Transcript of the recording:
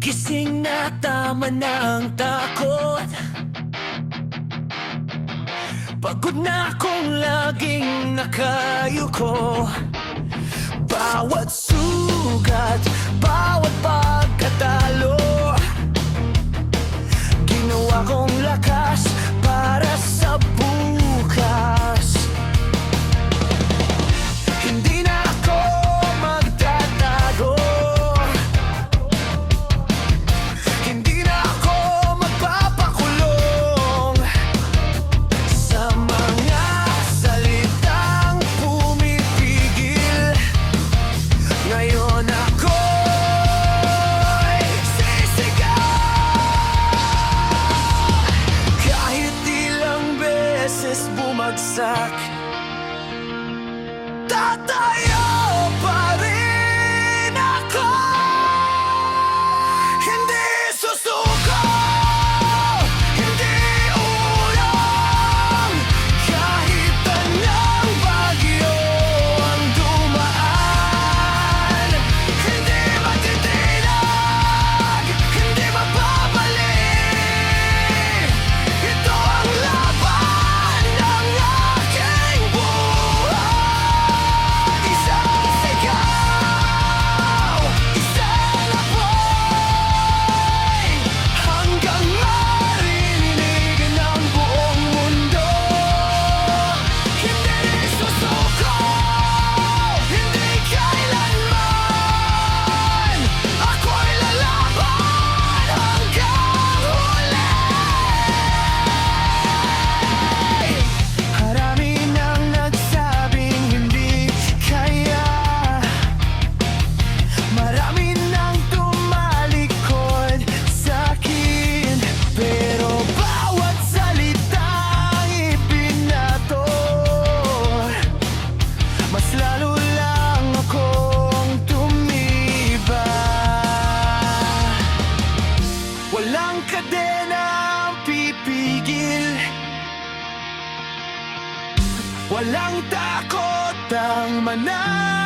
Gising na, tama na ang takot. Pagod na akong laging nakayuko. Bawat sugat, bawat pagkatalo, ginawa kong lakas para sa bukas. Hindi na ako magtatago, hindi na ako magpapakulong sa mga salitang pumipigil. Ngayon ako'y sisigaw. Kahit ilang beses bumagsak, tatayo pa rin ako. Hindi susuko, hindi ulang. Kahit anong bagyo ang dumaan, hindi matitinag, hindi mababalik. Ito ang laban ng aking buhay. Isang sigaw, isang apoy, hanggang marinig ng buong mundo. Hindi susuko, hindi kailanman. Ako'y lalaban hanggang huli. Marami nang nagsabing hindi kaya, marami nang tumalikod sa'kin, pero bawat salitang ipinato, mas lalo lang akong tumiba. Walang kadena ang pipigil, walang takot ang manalo.